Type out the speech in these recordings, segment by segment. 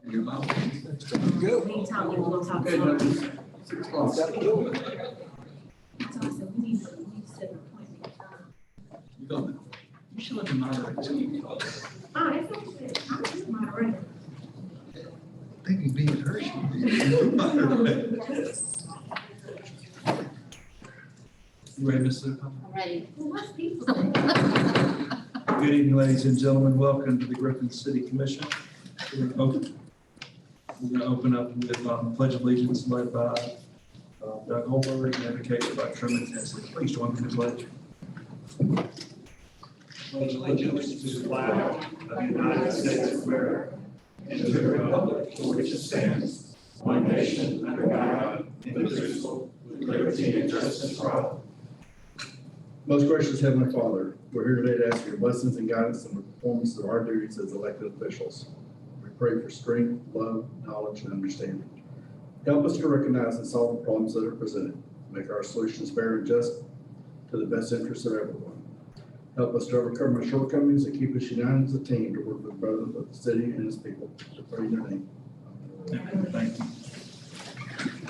Your mouth. Anytime we will talk Okay, about no, it. 6 o'clock. So I said, we need to set an appointment. You don't. You should let me moderate too. Ah, that's okay. I'm just moderator. I think you'd be in her shoes. You ready, Ms. Luca? I'm ready. Well, what's people? Good evening, ladies and gentlemen. Welcome to the Griffin City Commission. We're going to open up with Pledge of Allegiance led by Doug Holberg and advocated by Truman Tinsley. Please join me in the pledge. Pledge allegiance to the flag of the United States of America and to the republic for which it stands, one nation under God, indivisible, with liberty and justice for all. Most gracious Heavenly Father, we're here today to ask for your blessings and guidance in the performance of our duties as elected officials. We pray for strength, love, knowledge, and understanding. Help us to recognize and solve the problems that are presented. Make our solutions fair and just to the best interest of everyone. Help us to overcome our shortcomings and keep us united as a team to work with the brotherhood of the city and its people. To pray in your name. Amen. Thank you.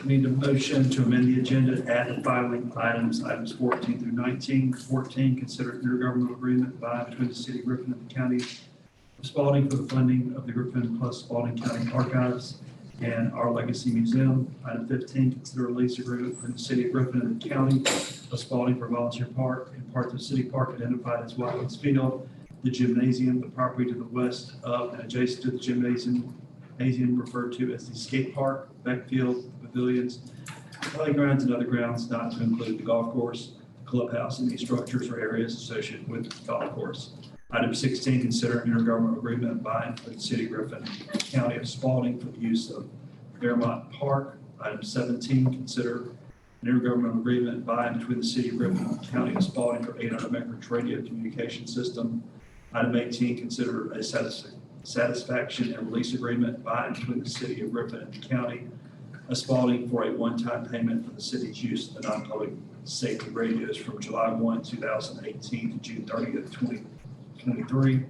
We need a motion to amend the agenda to add the following items 14 through 19. 14, consider intergovernmental agreement by between the city of Griffin and the county of Spalding for the funding of the Griffin plus Spalding County Archives and our Legacy Museum. Item 15, consider a lease agreement between the city of Griffin and the county of Spalding for volunteer park and parts of city park identified as Watkins Field, the gymnasium, the property to the west of and adjacent to the gymnasium referred to as the skate park, backfield, pavilions, playgrounds, and other grounds not to include the golf course, clubhouse, and any structures or areas associated with the golf course. Item 16, consider an intergovernmental agreement by and for the city of Griffin and the county of Spalding for the use of Fairmont Park. Item 17, consider an intergovernmental agreement by and between the city of Griffin and the county of Spalding for 800 megahertz radio communication system. Item 18, consider a satisfaction and release agreement by and between the city of Griffin and the county of Spalding for a one-time payment for the city's use of the non-public safety radios from July 1, 2018 to June 30th, 2023.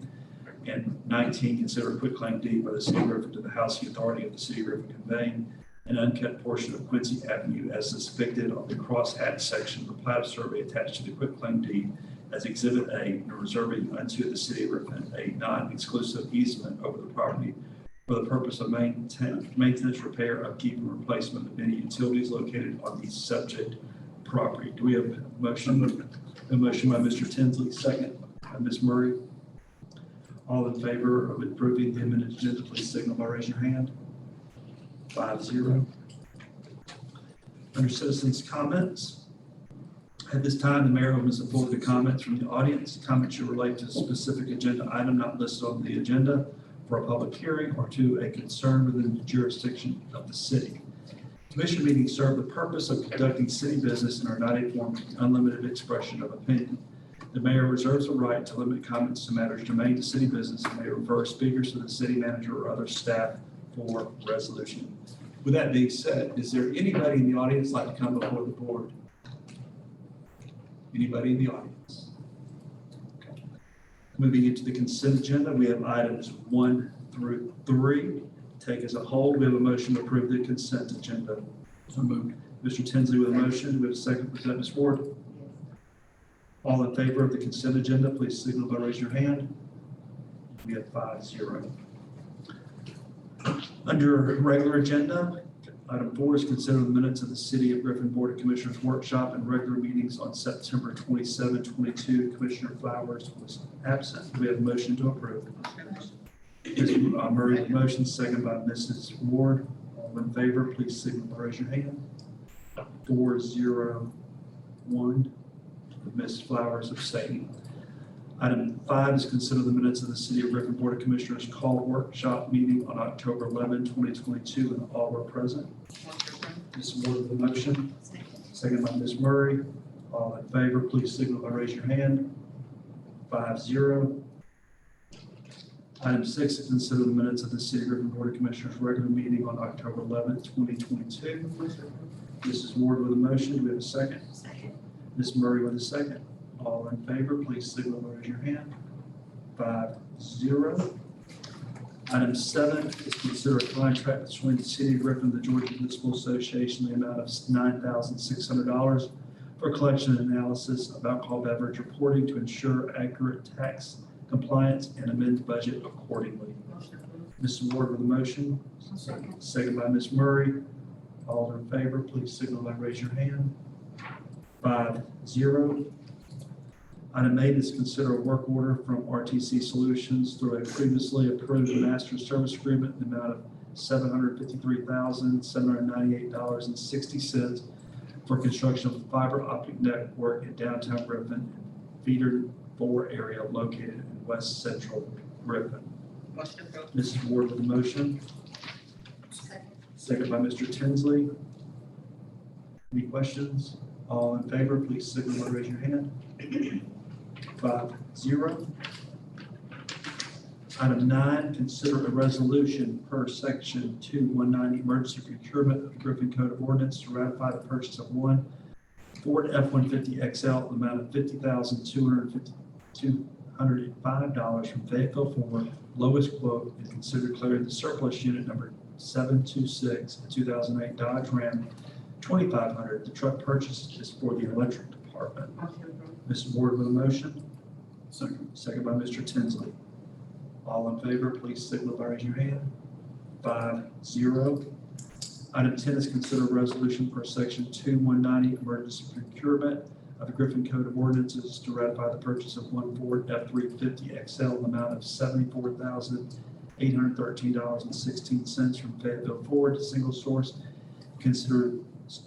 And 19, consider a quitclaim deed by the city of Griffin to the housing authority of the city of Griffin conveying an uncut portion of Quincy Avenue as depicted on the crosshatch section of the plat of survey attached to the quitclaim deed as Exhibit A, and reserving unto the city of Griffin a non-exclusive easement over the property for the purpose of maintenance, repair, upkeep, and replacement of any utilities located on the subject property. Do we have a motion? A motion by Mr. Tinsley, second by Ms. Murray. All in favor of approving the amended agenda, please signal by raising your hand. 5-0. Under citizens' comments, at this time, the mayor opens the floor to comments from the audience. Comments should relate to a specific agenda item not listed on the agenda for a public hearing or to a concern within the jurisdiction of the city. Commission meetings serve the purpose of conducting city business and are not a form of unlimited expression of opinion. The mayor reserves the right to limit comments to matters germane to city business and may refer speakers to the city manager or other staff for resolution. With that being said, is there anybody in the audience like to come before the board? Anybody in the audience? Okay. Moving into the consent agenda, we have items 1 through 3. Take as a whole, we have a motion to approve the consent agenda. So moved. Mr. Tinsley with a motion. We have a second. Was that Ms. Ward? All in favor of the consent agenda, please signal by raising your hand. We have 5-0. Under regular agenda, item 4 is consider the minutes of the City of Griffin Board of Commissioners workshop and regular meetings on September 27, 22. Commissioner Flowers was absent. We have a motion to approve. Ms. Murray with motion, second by Mrs. Ward. All in favor, please signal by raising your hand. 4-0-1. Ms. Flowers abstaining. Item 5 is consider the minutes of the City of Griffin Board of Commissioners call workshop meeting on October 11, 2022, and all were present. Ms. Ward with the motion. Second by Ms. Murray. All in favor, please signal by raising your hand. 5-0. Item 6 is consider the minutes of the City of Griffin Board of Commissioners regular meeting on October 11, 2022. Mrs. Ward with a motion. Do we have a second? Second. Ms. Murray with a second. All in favor, please signal by raising your hand. 5-0. Item 7 is consider a contract between the City of Griffin and the Georgia Municipal Association in the amount of $9,600 for collection and analysis of alcohol beverage reporting to ensure accurate tax compliance and amend the budget accordingly. Mrs. Ward with the motion. Second by Ms. Murray. All in favor, please signal by raising your hand. 5-0. Item 8 is consider a work order from RTC Solutions through a previously approved master service agreement in the amount of $753,798.60 for construction of fiber optic network in downtown Griffin, feeder 4 area located in west central Griffin. Mrs. Ward with the motion. Second by Mr. Tinsley. Any questions? All in favor, please signal by raising your hand. 5-0. Item 9, consider a resolution per section 2190 emergency procurement of the Griffin Code of Ordinance to ratify the purchase of one Ford F-150 XL in the amount of $50,205 from Fayetteville Ford, lowest quote, and consider declaring the surplus unit number 726, a 2008 Dodge Ram 2500. The truck purchase is for the electric department. Mrs. Ward with a motion. Second by Mr. Tinsley. All in favor, please signal by raising your hand. 5-0. Item 10 is consider a resolution for section 2190 emergency procurement of the Griffin Code of Ordinances to ratify the purchase of one Ford F-350 XL in the amount of $74,813.16 from Fayetteville Ford, single source. Consider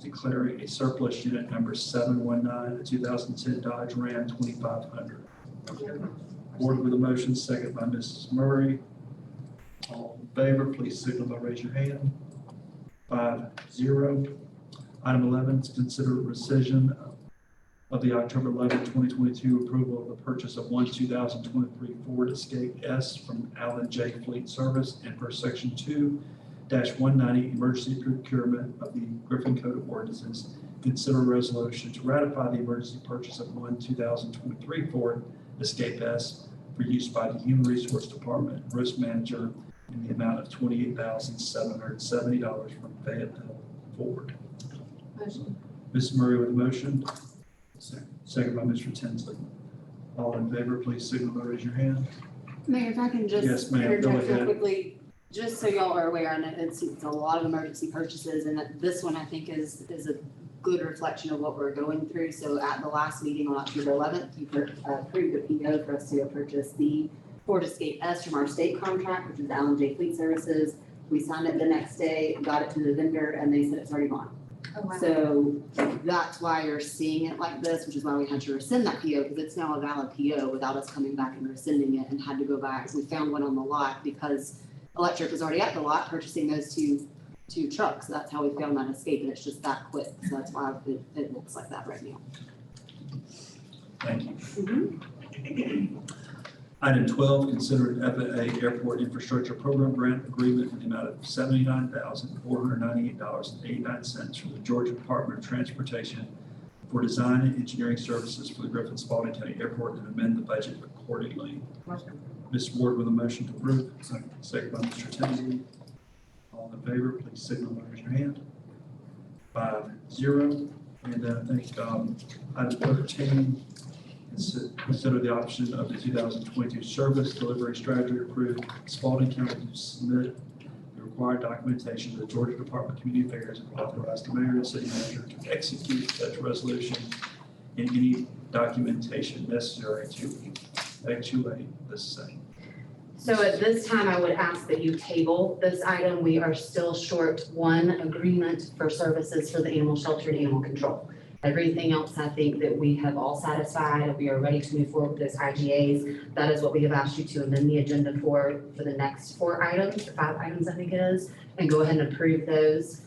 declaring a surplus unit number 719, a 2010 Dodge Ram 2500. Board with a motion, second by Mrs. Murray. All in favor, please signal by raising your hand. 5-0. Item 11 is consider rescission of the October 11, 2022 approval of the purchase of one 2023 Ford Escape S from Allen J. Fleet Service and per section 2-190 emergency procurement of the Griffin Code of Ordinances. Consider a resolution to ratify the emergency purchase of one 2023 Ford Escape S for use by the Human Resource Department Risk Manager in the amount of $28,770 from Fayetteville Ford. Ms. Murray with a motion. Second by Mr. Tinsley. All in favor, please signal by raising your hand. Mayor, if I can just Yes, ma'am. Go interject real ahead. quickly, just so y'all are aware, and it's a lot of emergency purchases, and that this one I think is a good reflection of what we're going through. So at the last meeting on October 11th, you approved a PO for us to go purchase the Ford Escape S from our state contract, which is Allen J. Fleet Services. We signed it the next day, got it to the vendor, and they said it's already gone. Oh, wow. So that's why you're seeing it like this, which is why we had to rescind that PO, because it's now a valid PO without us coming back and rescinding it, and had to go back. We found one on the lot because Electric was already at the lot purchasing those two trucks. That's how we found that Escape, and it's just that quick. So that's why it looks like that right now. Thank you. Item 12, consider an FAA Airport Infrastructure Program grant agreement in the amount of $79,498.89 from the Georgia Department of Transportation for design and engineering services for the Griffin Spalding County Airport and amend the budget accordingly. Ms. Ward with a motion to approve. Second by Mr. Tinsley. All in favor, please signal by raising your hand. 5-0. And then I think item 13, consider the option of the 2022 service delivery strategy approved. Spalding County to submit the required documentation to the Georgia Department of Community Affairs and authorize the mayor and city manager to execute such resolution and any documentation necessary to effectuate the same. So at this time, I would ask that you table this item. We are still short one agreement for services for the animal shelter and animal control. Everything else, I think that we have all satisfied. We are ready to move forward with those IGAs. That is what we have asked you to amend the agenda for the next 4 items, 5 items, I think it is, and go ahead and approve those.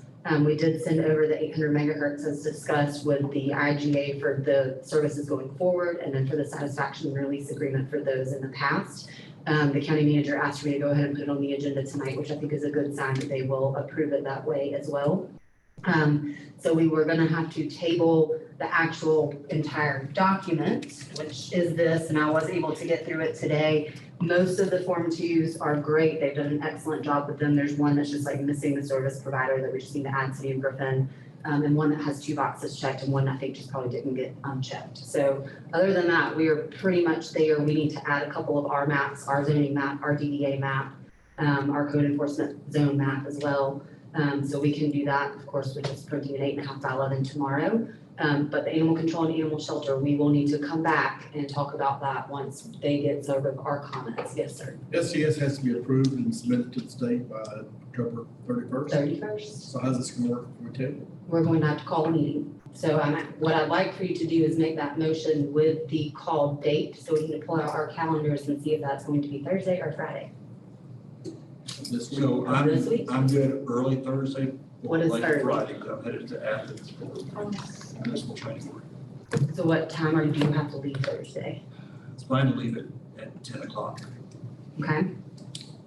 We did send over the 800 megahertz as discussed with the IGA for the services going forward, and then for the satisfaction and release agreement for those in the past. The county manager asked me to go ahead and put it on the agenda tonight, which I think is a good sign that they will approve it that way as well. So we were going to have to table the actual entire document, which is this, and I was able to get through it today. Most of the Form 2s are great. They've done an excellent job with them. There's one that's just like missing the service provider that we just need to add City of Griffin. And one that has 2 boxes checked and one I think just probably didn't get unchecked. So other than that, we are pretty much there. We need to add a couple of our maps, our zoning map, our DDA map, our code enforcement zone map as well. So we can do that. Of course, we're just printing an 8.5 by 11 tomorrow. But the animal control and animal shelter, we will need to come back and talk about that once they get sort of our comments. Yes, sir. SCS has to be approved and submitted to the state by October 31st. 31st. So how's this gonna work for table? We're going to have to call a meeting. So what I'd like for you to do is make that motion with the called date, so we can pull out our calendars and see if that's going to be Thursday or Friday. This week? So This week? I'm good early Thursday. or What is late Thursday? Friday, 'cause I'm headed to Athens for municipal training board. So what time do you have to leave Thursday? It's fine to leave it at 10 o'clock, Okay,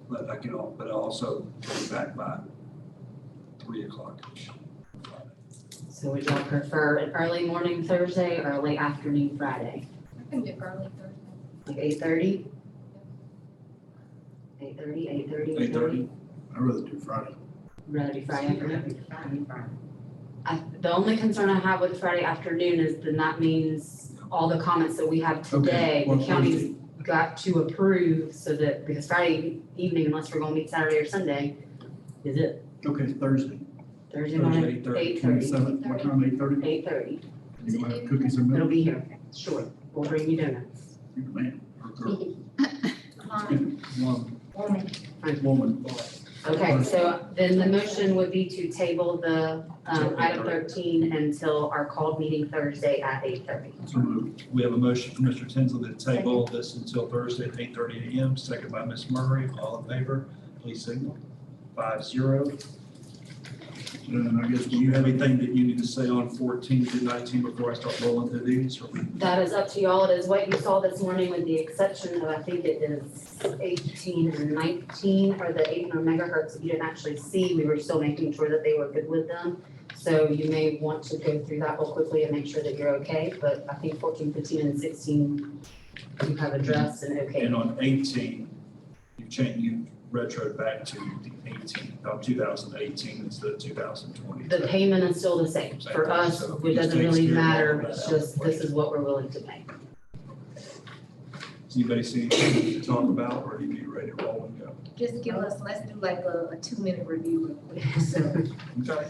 but I also be back by 3 o'clock. so would y'all prefer an early morning Thursday or a late afternoon Friday? I can do early Thursday. Like 8:30? 8:30, 8:30? 8:30? I'd rather do Friday. Rather do Friday afternoon? The only concern I have with Friday afternoon is then that means all the comments that we have today, well, the county's got to approve so that, because Friday evening, unless we're gonna meet Saturday or Sunday, is it Okay, Thursday, Thursday morning? 8:30. 8:30. 27th, what time, 8:30? 8:30. You gonna have cookies and It'll milk? be here, sure. We'll bring you donuts. You the man, or girl, Woman. woman. Okay, so then the motion would be to table the item 13 until our called meeting Thursday at 8:30. So moved. We have a motion from Mr. Tinsley to table this until Thursday at 8:30 a.m., second by Ms. Murray. All in favor, please signal. 5-0. And I guess Do you have anything that you need to say on 14 through 19 before I start rolling through these? Or That is up to y'all. It is what you saw this morning with the exception of, I think it is 18 and 19 or the 800 megahertz. You didn't actually see, we were still making sure that they were good with them. So you may want to go through that real quickly and make sure that you're okay. But I think 14, 15, and 16 you have addressed and okay. And on 18, you retroed back to the 2018 instead of 2020. The payment is still the same. For us, So it doesn't takes really care of all matter. of It's that. just, this is what we're willing to pay. Does anybody see anything to talk about, or do you be ready to roll and go? Just give us, let's do like a 2-minute review real quick. So, Okay.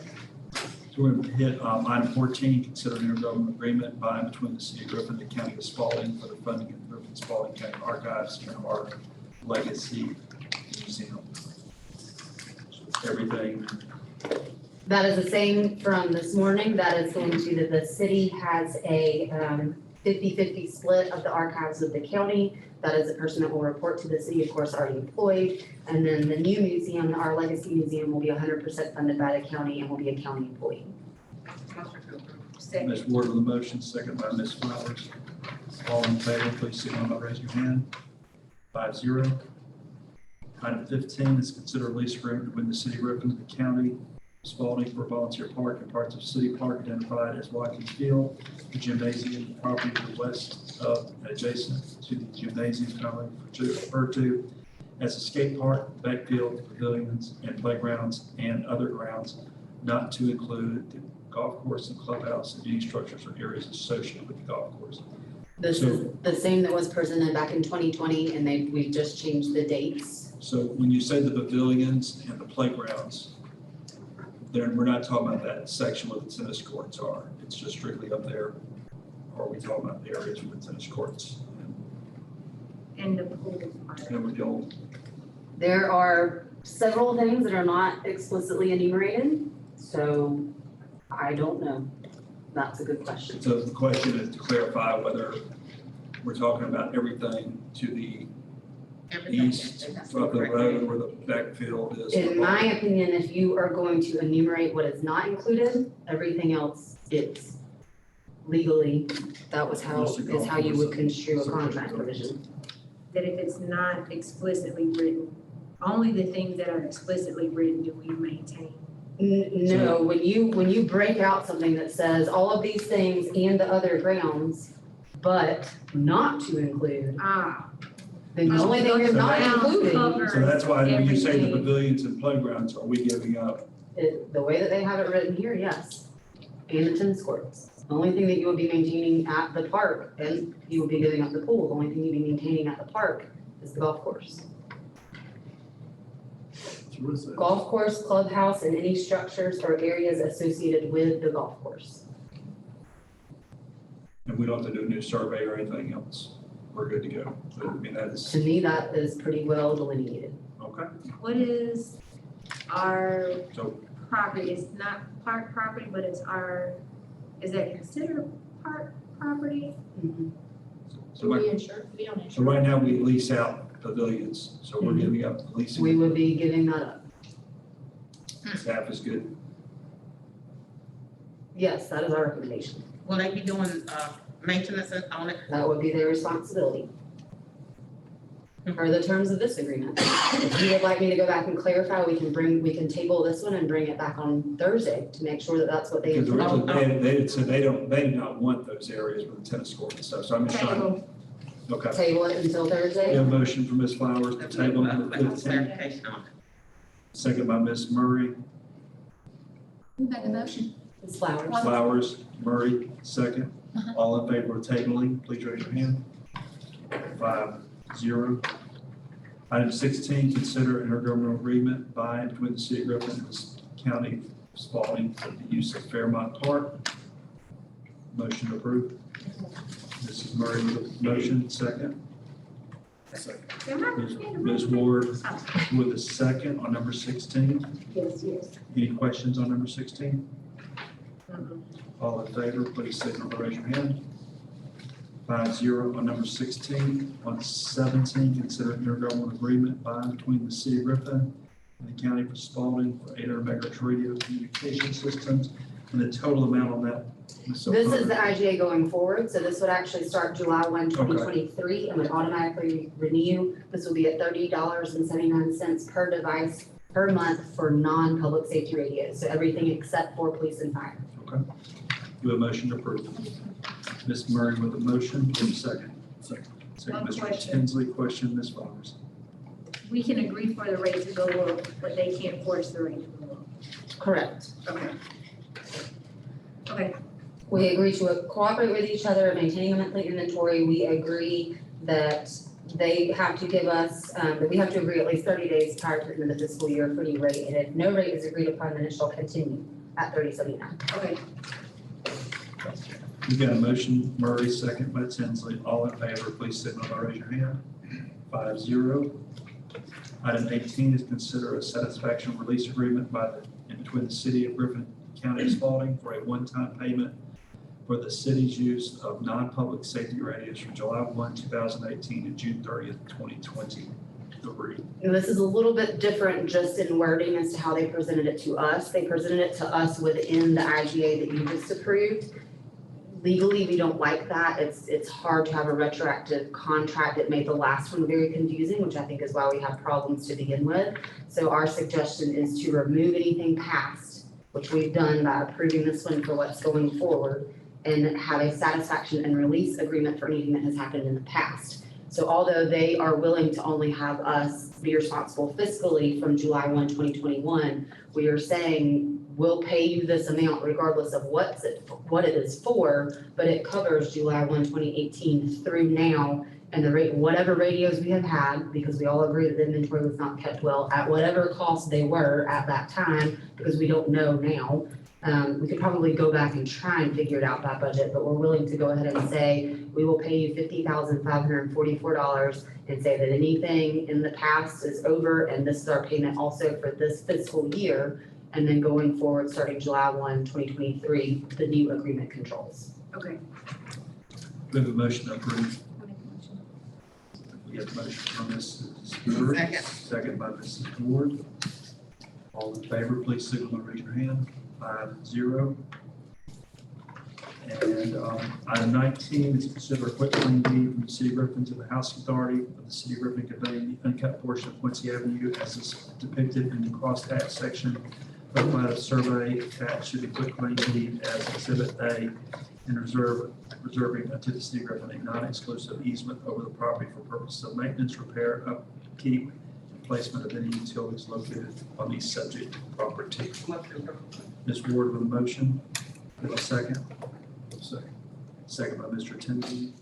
So we're going to hit item 14, consider an intergovernmental agreement by and between the City of Griffin and the County of Spalding for the funding of Griffin Spalding County Archives and Art Legacy Museum. Everything, That is the same from this morning. That is going to, that the city has a 50-50 split of the archives of the county. That is a person that will report to the city, of course, already employed. And then the new museum, our Legacy Museum, will be 100% funded by the county and will be a county employee. second. Ms. Ward on the motion, second by Ms. Flowers. All in favor, please signal by raising your hand. 5-0. Item 15 is consider lease agreement between the City of Griffin and the County of Spalding for volunteer park and parts of City Park identified as Watkins Field, the gymnasium property to the west of and adjacent to the gymnasium commonly referred to as a skate park, backfield, pavilions, and playgrounds and other grounds not to include the golf course and clubhouse and any structures or areas associated with the golf course. This is the same that was presented back in 2020 and we just changed the dates. So when you say the pavilions and the playgrounds, we're not talking about that section where the tennis courts are. It's just strictly up there. Or are we talking about the areas where the tennis courts And the pool. and with the old? There are several things that are not explicitly enumerated, so I don't know. That's a good question. So the question is to clarify whether we're talking about everything to the east of the road where the backfield is. In my opinion, if you are going to enumerate what is not included, everything else is legally, that was how, is how you would construe a contract provision. That if it's not explicitly written, only the things that are explicitly written do we maintain. No, when you break out something that says all of these things and the other grounds, but not to include, then the only thing you're not including, So that's why when you say the Everything. pavilions and playgrounds, are we giving up? the way that they have it written here, yes. And the tennis courts. The only thing that you will be maintaining at the park, and you will be giving up the pool, the only thing you'll be maintaining at the park is the golf course. So what is that? Golf course, clubhouse, and any structures or areas associated with the golf course. And we don't have to do a new survey or anything else. We're good to go. So, I mean, that is, To me, that is pretty well delineated. okay. What is our So property? It's not park property, but it's our, is that considered park property? So like, insure? We don't so right now we lease out pavilions, so we're giving up the leasing. We would be giving that up. Staff is good. Yes, that is our recommendation. Will they be doing, maintenance on it? That would be their responsibility. Per the terms of this agreement. If you would like me to go back and clarify, we can table this one and bring it back on Thursday to make sure that that's what they. Because originally they had said they did not want those areas with the tennis court and stuff, so I'm just trying. Table. Okay. Table it until We Thursday. have a motion from Ms. Flowers to table number Like 15, clarification on it. second by Ms. Murray. Who made the motion? Ms. Flowers. Flowers, Murray, second. All in favor of tabling, please raise your hand. 5-0. Item 16, consider intergovernmental agreement by and between the city of Griffin and the county of Spalding for the use of Fairmont Park. Motion approved. Mrs. Murray with the motion, second. Ms. Ward with a second on number 16. Yes, yes. Any questions on number 16? All in favor, please signal by raising your hand. 5-0 on number 16. On 17, consider intergovernmental agreement by and between the city of Griffin and the county of Spalding for 800 megahertz radio communication systems. And the total amount on that, Ms. This is O'Connor? the IGA going forward, so this would actually start July 1, 2023, and would automatically renew. This will be at $30.79 per device per month for non-public safety radios, so everything except for police and fire. Okay. Do a motion to approve. Ms. Murray with a motion, give a second. Second, One Mr. question. Tinsley, question, Ms. Flowers. We can agree for the rate to go up, but they can't force the rate to go up. Correct. Okay. Okay, We agree to cooperate with each other, maintaining a monthly inventory. We agree that they have to give us, that we have to agree at least 30 days prior to the end of the fiscal year for new rate. And if no rate is agreed upon, then it shall continue at 3079. okay. We've got a motion, Murray, second by Tinsley. All in favor, please signal by raising your hand. 5-0. Item 18 is consider a satisfaction release agreement in between the city of Griffin, County of Spalding for a one-time payment for the city's use of non-public safety radios from July 1, 2018 to June 30th, 2023. And this is a little bit different just in wording as to how they presented it to us. They presented it to us within the IGA that you just approved. Legally, we don't like that. It's hard to have a retroactive contract. It made the last one very confusing, which I think is why we have problems to begin with. So our suggestion is to remove anything past, which we've done by approving this one for what's going forward, and have a satisfaction and release agreement for anything that has happened in the past. So although they are willing to only have us be responsible fiscally from July 1, 2021, we are saying we'll pay you this amount regardless of what it is for, but it covers July 1, 2018 through now, and the rate, whatever radios we have had, because we all agree that the inventory was not kept well, at whatever cost they were at that time, because we don't know now. We could probably go back and try and figure it out by budget, but we're willing to go ahead and say, we will pay you $50,544 and say that anything in the past is over, and this is our payment also for this fiscal year. And then going forward, starting July 1, 2023, the new agreement controls. Okay. We have a motion to approve. I'll make a motion. We have a motion from Mrs. Murray. Second. Second by Mrs. Ward. All in favor, please signal by raising your hand. 5-0. And item 19 is consider a quick claim deed from the city of Griffin to the Housing Authority of the city of Griffin conveying the uncut portion of Quincy Avenue as is depicted in the crosshatch section plat of survey attached to the quitclaim deed as Exhibit A and reserving to the city of Griffin a non-exclusive easement over the property for purposes of maintenance, repair, upkeep, and placement of any utilities located on the subject property. Ms. Ward with a motion. With a second. Second. Second by Mr. Timothy.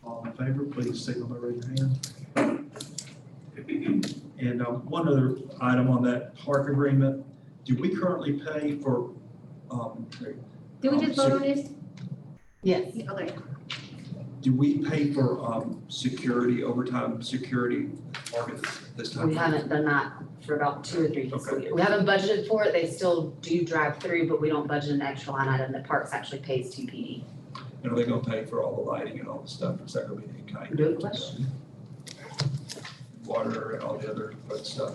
All in favor, please signal by raising your hand. And one other item on that park agreement, do we currently pay for, Did we just vote on this? Yes. Okay. do we pay for security, overtime security park at this time? We haven't done that for about 2 or 3 fiscal Okay. years. We haven't budgeted for it. They still do drive through, but we don't budget an extra line item that Parks actually pays to PD. And are they gonna pay for all the lighting and all the stuff? Is that gonna be any kind? Good question. Water and all the other good stuff?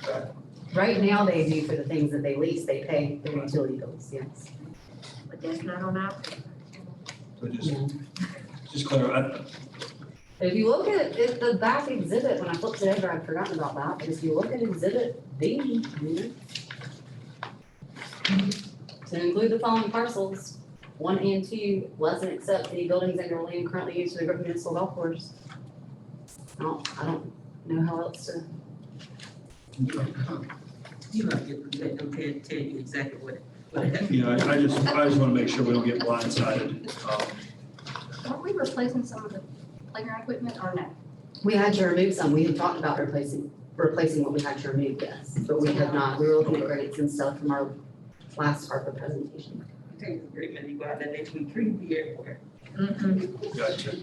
That- Right now, they do for the things that they lease, they pay their utility bills, yes. But that's not on our. So just clarify, But if you look at the back exhibit, when I flipped it over, I'd forgotten about that, but if you look at exhibit B, to include the following parcels, 1 and 2, less than accept any buildings and or land currently used for the Griffin Municipal Golf Course. I don't know how else to. You might get, them to tell you exactly what it is. yeah, I just wanna make sure we don't get blindsided. Aren't we replacing some of the playground equipment or no? We had to remove some, we had talked about replacing what we had to remove, yes, but we have not, we were looking at grades and stuff from our last ARPA presentation. Take the agreement, you go out there next week, 3 be everywhere. Gotcha.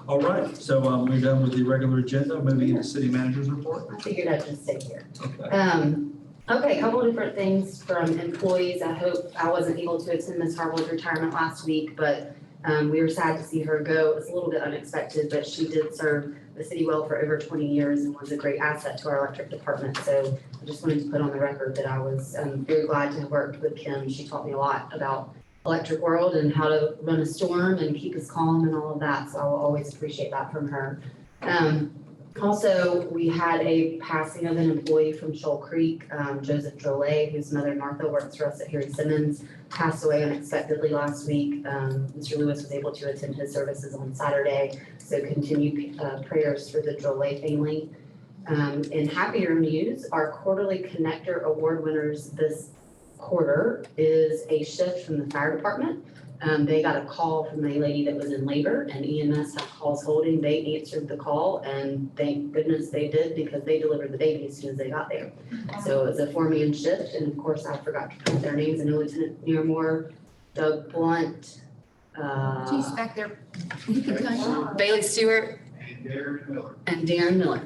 All right, so we're done with the regular agenda, moving into city manager's report. I figured I'd just stay here. Okay. Okay, a couple of different things from employees. I hope I wasn't able to attend Ms. Harwell's retirement last week, but we were sad to see her go. It was a little bit unexpected, but she did serve the city well for over 20 years and was a great asset to our electric department. So I just wanted to put on the record that I was very glad to have worked with Kim. She taught me a lot about electric world and how to run a storm and keep us calm and all of that. So I will always appreciate that from her. Also, we had a passing of an employee from Shoal Creek, Joseph Drolet, whose mother Martha works for us at Harry Simmons, passed away unexpectedly last week. Mr. Lewis was able to attend his services on Saturday, so continued prayers for the Drolet family. And happier news, our quarterly connector award winners this quarter is a shift from the fire department. They got a call from a lady that was in labor and EMS had calls holding. They answered the call and thank goodness they did because they delivered the baby as soon as they got there. So it was a 4-man shift and of course I forgot to print their names. I know Lieutenant Nearmore, Doug Blunt, She's back there. Bailey Stewart, and Darren Miller.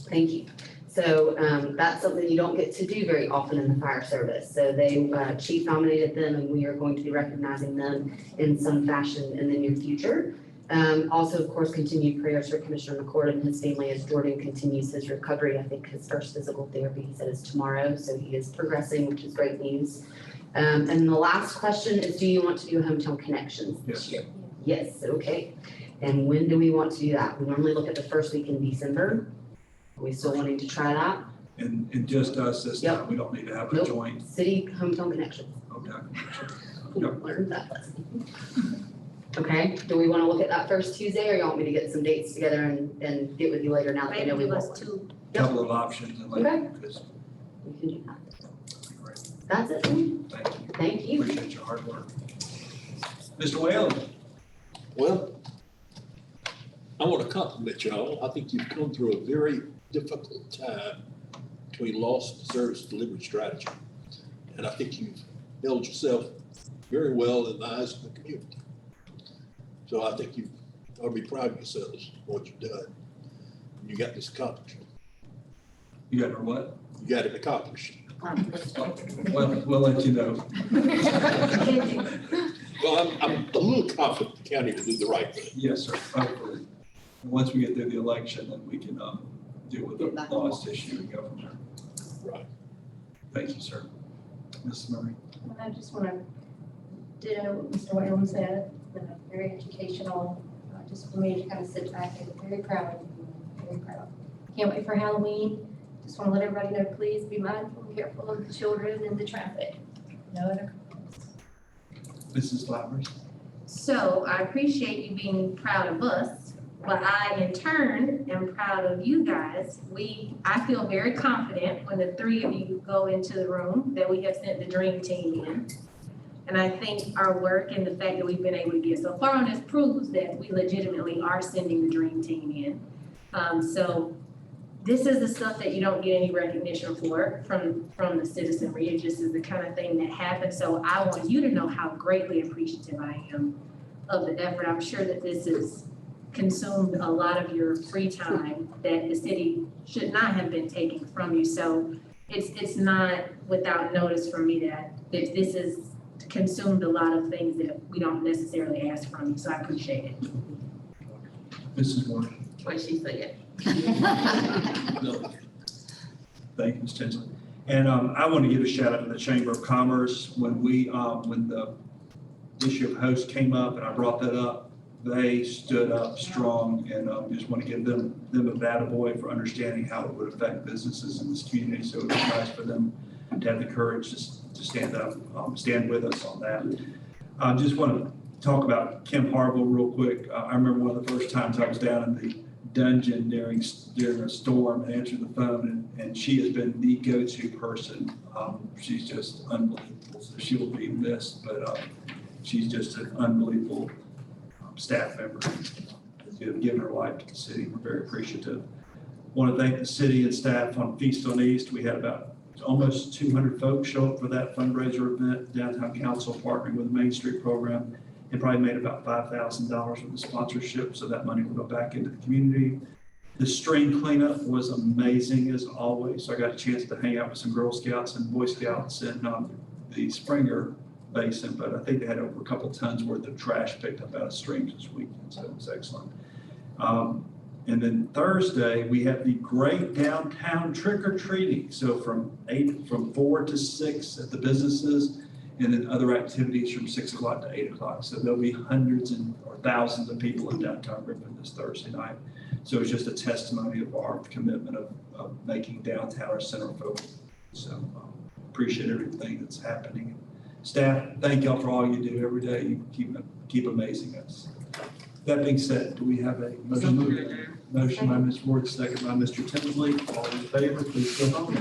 Thank you. So that's something you don't get to do very often in the fire service. So they, chief nominated them and we are going to be recognizing them in some fashion in the near future. Also, of course, continued prayers for Commissioner McCord and his family as Jordan continues his recovery. I think his first physical therapy, he said, is tomorrow. So he is progressing, which is great news. And the last question is, do you want to do hometown connections this year? Yes, okay. And when do we want to do that? We normally look at the first week in December. Are we still wanting to try that? And just us this time, we don't need to have a Nope. joint. City hometown connections. Okay. We learned that lesson. Okay, do we want to look at that first Tuesday or you want me to get some dates together and get with you later now that you know Maybe we give want us one? 2. Couple of options and like, Okay. because, We can do that. great, That's it. thank you. Thank you. Appreciate your hard work. Mr. Whalen? Well, I want to compliment y'all. I think you've come through a very difficult time between loss and service delivery strategy. And I think you've held yourself very well in the eyes of the community. So I think you ought to be proud of yourselves for what you've done. You got this accomplished. You got her what? You got it accomplished. Well, we'll let you know. Well, I'm a little confident the county will do the right thing. Yes, sir, hopefully. And once we get through the election, then we can deal with the Get back. lost issue and go from there. Right. Thank you, sir. Mrs. Murray? I just want to ditto what Mr. Whalen said. It's been very educational, just for me to kind of sit back and very proud of you, very proud. Can't wait for Halloween Just want to let everybody know, please be mindful and careful of the children and the traffic. No other Mrs. Flowers? So I appreciate you being proud of us, but I in turn am proud of you guys. I feel very confident when the three of you go into the room that we have sent the dream team in. And I think our work and the fact that we've been able to get so far on this proves that we legitimately are sending the dream team in. So this is the stuff that you don't get any recognition for from the citizenry. It just is the kind of thing that happens. So I want you to know how greatly appreciative I am of the effort. I'm sure that this has consumed a lot of your free time that the city should not have been taking from you. So it's not without notice from me that this has consumed a lot of things that we don't necessarily ask from you. So I appreciate it. Mrs. Moore? What she said. No. Thank you, Ms. Tinsley. And I want to give a shout out to the Chamber of Commerce. When the issue of host came up and I brought that up, they stood up strong, and just want to give them a attaboy for understanding how it would affect businesses in this community. So it was nice for them to have the courage to stand up, stand with us on that. I just want to talk about Kim Harville real quick. I remember one of the first times I was down in the dungeon during a storm and answered the phone, and she has been the go-to person. She's just unbelievable. So she will be missed, but she's just an unbelievable staff member who have given her life to the city. We're very appreciative. Want to thank the city and staff on Feast on East. We had about almost 200 folks show up for that fundraiser event. Downtown Council partnering with the Main Street program. It probably made about $5,000 with the sponsorship, so that money will go back into the community. The stream cleanup was amazing as always. So I got a chance to hang out with some Girl Scouts and Boy Scouts in the Springer Basin, but I think they had over a couple tons worth of trash picked up out of streams this weekend, so it was excellent. And then Thursday, we have the great downtown trick or treating. So from 4 to 6 at the businesses, and then other activities from 6 o'clock to 8 o'clock. So there'll be hundreds or thousands of people in downtown Griffin this Thursday night. So it's just a testimony of our commitment of making downtown our center of focus. So appreciate everything that's happening. Staff, thank y'all for all you do every day. You keep amazing us. That being said, do we have a motion? Motion by Ms. Ward, second by Mr. Tinsley. All in favor, please go home.